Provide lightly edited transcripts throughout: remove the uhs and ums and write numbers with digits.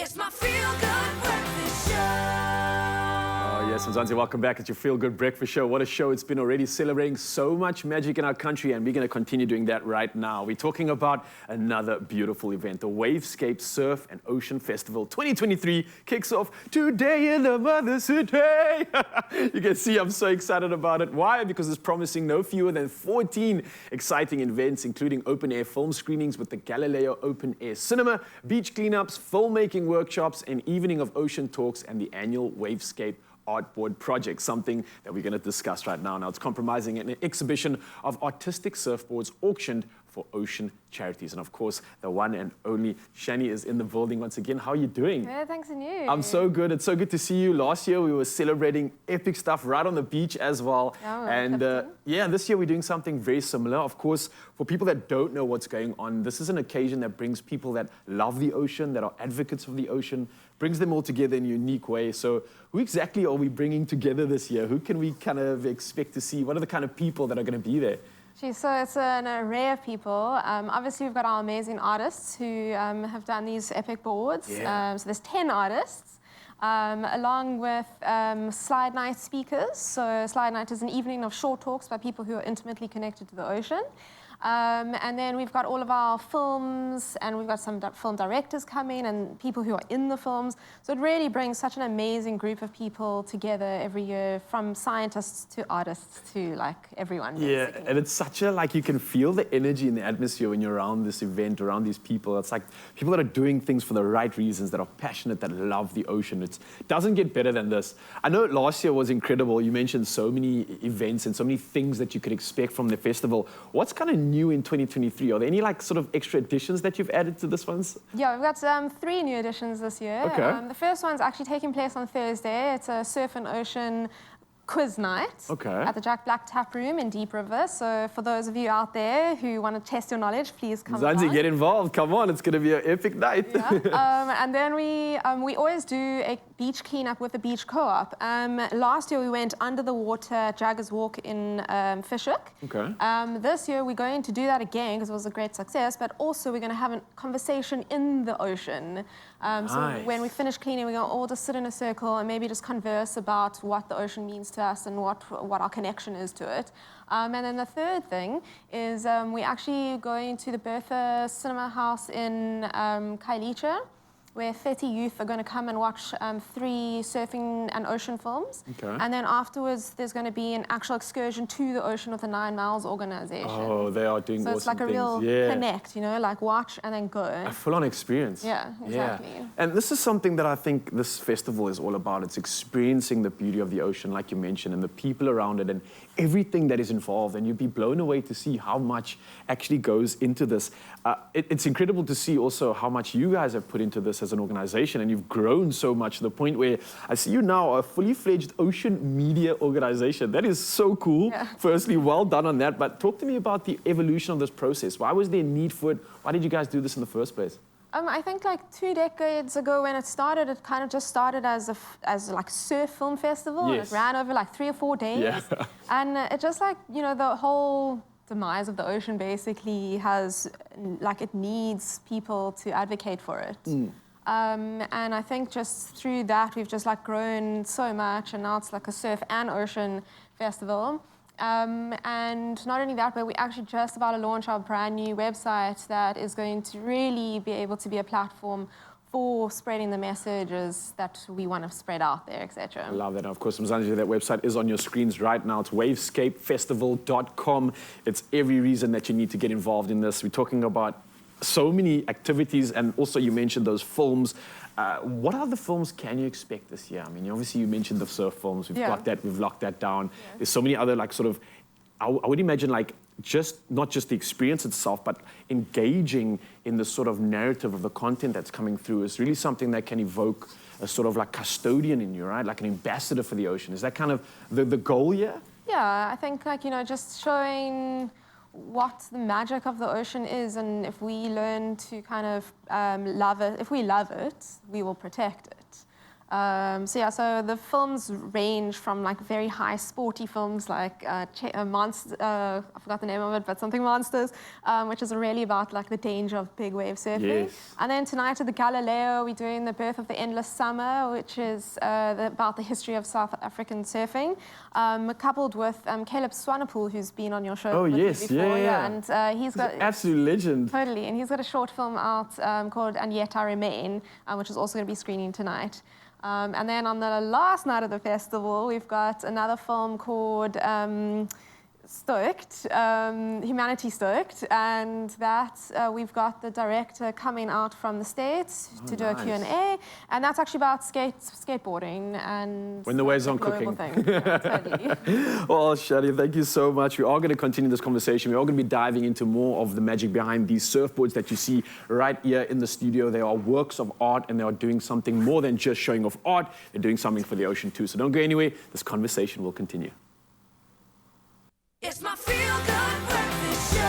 It's my feel-good breakfast show. Yes, Mzansi, welcome back. It's your Feel Good Breakfast Show. What a show it's been already, celebrating so much magic in our country, and we're going to continue doing that right now. We're talking about another beautiful event. The Wavescape Surf and Ocean Festival 2023 kicks off today in the Mother City. You can see I'm so excited about it. Why? Because it's promising no fewer than 14 exciting events, including open-air film screenings with the Galileo Open Air Cinema, beach cleanups, filmmaking workshops, an evening of ocean talks, and the annual Wavescape Artboard project, something that we're going to discuss right now. Now, it's comprising an exhibition of artistic surfboards auctioned for ocean charities. And of course, the one and only Shani is in the building once again. How are you doing? Good, thanks, and you? I'm so good. It's so good to see you. Last year, we were celebrating epic stuff right on the beach as well. Oh, and this year, we're doing something very similar. Of course, for people that don't know what's going on, this is an occasion that brings people that love the ocean, that are advocates of the ocean, brings them all together in a unique way. So who exactly are we bringing together this year? Who can we kind of expect to see? What are the kind of people that are going to be there? So it's an array of people. Obviously, we've got our amazing artists who have done these epic boards. Yeah. So there's 10 artists, along with slide night speakers. So slide night is an evening of short talks by people who are intimately connected to the ocean. And then we've got all of our films, and we've got some film directors coming and people who are in the films. So it really brings such an amazing group of people together every year, from scientists to artists to like everyone. Yeah, basically. and it's such a, like, you can feel the energy in the atmosphere when you're around this event, around these people. It's like people that are doing things for the right reasons, that are passionate, that love the ocean. It doesn't get better than this. I know last year was incredible. You mentioned so many events and so many things that you could expect from the festival. What's kind of new in 2023? Are there any like sort of extra additions that you've added to this ones? Yeah, we've got 3 new additions this year. Okay. The first one's actually taking place on Thursday. It's a surf and ocean quiz night at the Jack Black Tap Room in Deep River. So for those of you out there who want to test your knowledge, please come Zanzi, along. get involved. Come on, it's going to be an epic night. Yeah. And then we always do a beach cleanup with the beach co-op. Last year we went under the water at Jaggers Walk in Fishhook. Okay. This year we're going to do that again because it was a great success, but also we're going to have a conversation in the ocean. Nice. So when we finish cleaning, we're going to all just sit in a circle and maybe just converse about what the ocean means to us and what our connection is to it. And then the third thing is we're actually going to the Bertha Cinema House in Kailicha, where 30 youth are going to come and watch 3 surfing and ocean films. Okay. And then afterwards, there's going to be an actual excursion to the ocean with the 9 Miles organization. Oh, they are doing So awesome it's like a things. real connect, you know, like watch and then go. A full-on experience. Yeah, exactly. Yeah. And this is something that I think this festival is all about. It's experiencing the beauty of the ocean, like you mentioned, and the people around it, and everything that is involved. And you'd be blown away to see how much actually goes into this. It's incredible to see also how much you guys have put into this as an organization, and you've grown so much to the point where I see you now a fully fledged ocean media organization. That is so cool. Yeah. Firstly, well done on that. But talk to me about the evolution of this process. Why was there a need for it? Why did you guys do this in the first place? I think like 2 decades ago when it started, it kind of just started as like a surf film festival. Yes. And it ran over like 3 or 4 days. Yeah. And it just like, you know, the whole demise of the ocean basically has, like, it needs people to advocate for it. And I think just through that, we've just like grown so much, and now it's like a surf and ocean festival. And not only that, but we're actually just about to launch our brand new website that is going to really be able to be a platform for spreading the messages that we want to spread out there, etc. I love that. And of course, Mzansi, that website is on your screens right now. It's wavescapefestival.com. It's every reason that you need to get involved in this. We're talking about so many activities, and also you mentioned those films. What other films can you expect this year? I mean, obviously you mentioned the surf films. We've got that. We've locked that down. Yeah. There's so many other like sort of, I would imagine like not just the experience itself, but engaging in the sort of narrative of the content that's coming through is really something that can evoke a sort of like custodian in you, right? Like an ambassador for the ocean. Is that kind of the goal here? Yeah, I think like, you know, just showing what the magic of the ocean is, and if we learn to kind of love it, if we love it, we will protect it. So the films range from like very high sporty films like Monster, I forgot the name of it, but something Monsters, which is really about like the danger of big wave surfing. Yes. And then tonight at the Galileo, we're doing The Birth of the Endless Summer, which is about the history of South African surfing, coupled with Caleb Swanepoel, who's been on your show Oh, with yes, me before. yeah. And he's got... Absolute legend. Totally, and he's got a short film out called And Yet I Remain, which is also going to be screening tonight. And then on the last night of the festival, we've got another film called Stoked, Humanity Stoked, and that we've got the director coming out from the States to do a Q&A, and that's actually about skateboarding and... When the waves aren't global cooking. thing. Yeah, totally. Well, Shadi, thank you so much. We are going to continue this conversation. We are going to be diving into more of the magic behind these surfboards that you see right here in the studio. They are works of art, and they are doing something more than just showing off art. They're doing something for the ocean too. So don't go anywhere. This conversation will continue. It's my feel-good breakfast show.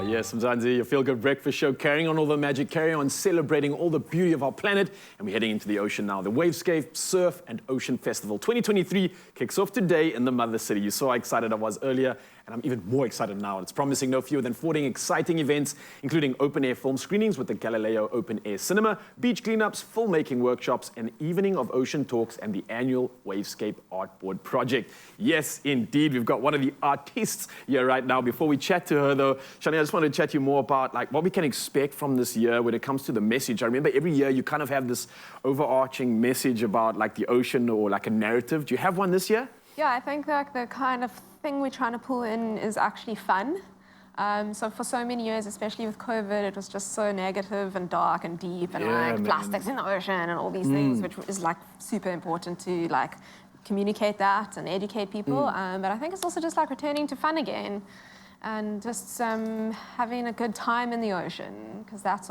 Yes, Mzansi, your feel-good breakfast show, carrying on all the magic, carrying on celebrating all the beauty of our planet, and we're heading into the ocean now. The Wavescape Surf and Ocean Festival 2023 kicks off today in the Mother City. You saw how excited I was earlier, and I'm even more excited now. It's promising no fewer than 14 exciting events, including open-air film screenings with the Galileo Open-Air Cinema, beach cleanups, filmmaking workshops, an evening of ocean talks, and the annual Wavescape Artboard Project. Yes, indeed, we've got one of the artists here right now. Before we chat to her, though, Shani, I just want to chat to you more about like what we can expect from this year when it comes to the message. I remember every year you kind of have this overarching message about like the ocean or like a narrative. Do you have one this year? Yeah, I think like the kind of thing we're trying to pull in is actually fun. So for so many years, especially with COVID, it was just so negative and dark and deep and like plastics in the ocean and all these things, which is like super important to like communicate that and educate people. But I think it's also just like returning to fun again and just having a good time in the ocean, because that's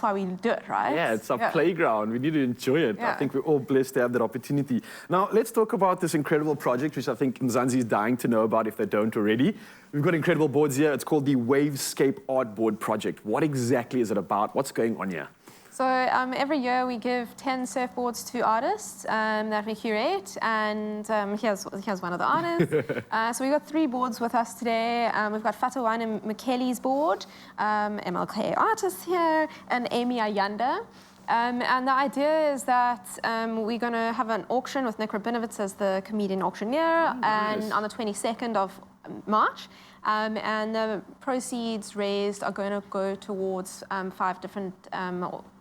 why we do it, right? Yeah, it's our playground. We need to enjoy it. Yeah. I think we're all blessed to have that opportunity. Now, let's talk about this incredible project, which I think Mzansi is dying to know about if they don't already. We've got incredible boards here. It's called the Wavescape Artboard Project. What exactly is it about? What's going on here? So every year we give 10 surfboards to artists that we curate, and here's one of the artists. So we've got 3 boards with us today. We've got Fatawane McKelly's board, MLK artist here, and Amy Ayanda. And the idea is that we're going to have an auction with Nick Rabinowitz as the comedian auctioneer, and on the 22nd of March. And the proceeds raised are going to go towards 5 different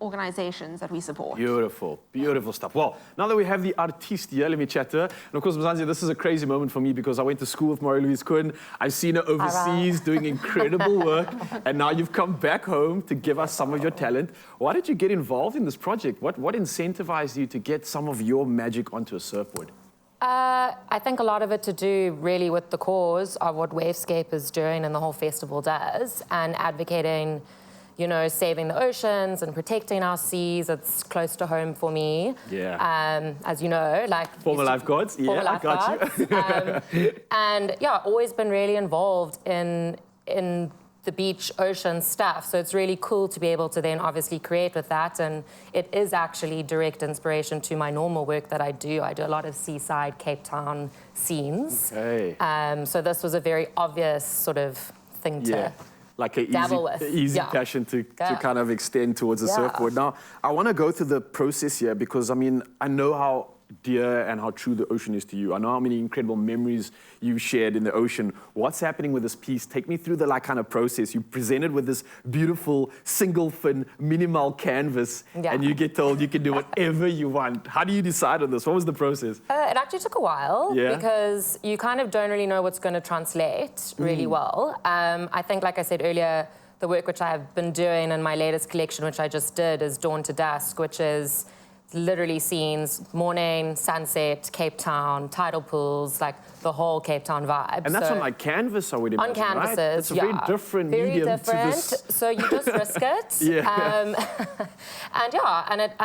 organizations that we support. Beautiful, beautiful stuff. Well, now that we have the artiste here, let me chat to her. And of course, Mzansi, this is a crazy moment for me because I went to school with Marie-Louise Cohen. I've seen her overseas doing incredible work. And now you've come back home to give us some of your talent. Why did you get involved in this project? What incentivized you to get some of your magic onto a surfboard? I think a lot of it to do really with the cause of what Wavescape is doing and the whole festival does, and advocating, you know, saving the oceans and protecting our seas. It's close to home for me. Yeah. As you know, like... Former lifeguards? Yeah, I got you. And yeah, always been really involved in the beach, ocean stuff. So it's really cool to be able to then obviously create with that. And it is actually direct inspiration to my normal work that I do. I do a lot of seaside Cape Town scenes. Okay. So this was a very obvious sort of thing to like an dabble with. easy passion to kind of extend towards a surfboard. Now, I want to go through the process here because, I mean, I know how dear and how true the ocean is to you. I know how many incredible memories you've shared in the ocean. What's happening with this piece? Take me through the like kind of process. You presented with this beautiful single fin minimal canvas and you get told you can do whatever you want. How do you decide on this? What was the process? It actually took a while because you kind of don't really know what's going to translate really well. I think, like I said earlier, the work which I have been doing in my latest collection, which I just did, is Dawn to Dusk, which is literally scenes, morning, sunset, Cape Town, tidal pools, like the whole Cape Town vibe. And that's on like canvas, I would imagine, on canvases, right? It's a very different medium to this. So you just risk it. And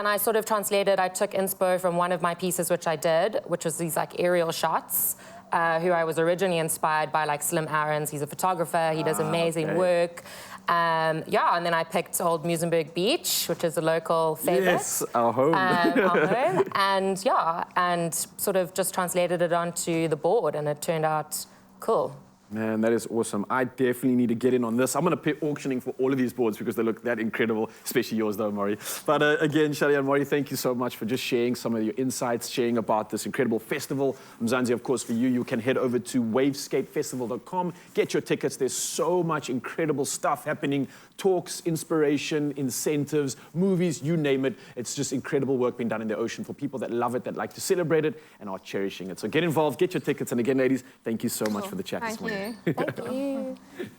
I sort of translated, I took inspo from one of my pieces which I did, which was these like aerial shots, who I was originally inspired by, like Slim Aarons. He's a photographer, he does amazing work. Yeah, and then I picked Old Muizenberg Beach, which is a local favorite. Yes, our home. Our home. And yeah, and sort of just translated it onto the board, and it turned out cool. Man, that is awesome. I definitely need to get in on this. I'm going to pay auctioning for all of these boards because they look that incredible, especially yours though, Maury. But again, Shali and Maury, thank you so much for just sharing some of your insights, sharing about this incredible festival. Mzansi, of course, for you, you can head over to wavescapefestival.com, get your tickets. There's so much incredible stuff happening, talks, inspiration, incentives, movies, you name it. It's just incredible work being done in the ocean for people that love it, that like to celebrate it and are cherishing it. So get involved, get your tickets. And again, ladies, thank you so much for the chat this morning. Thank you. Thank you.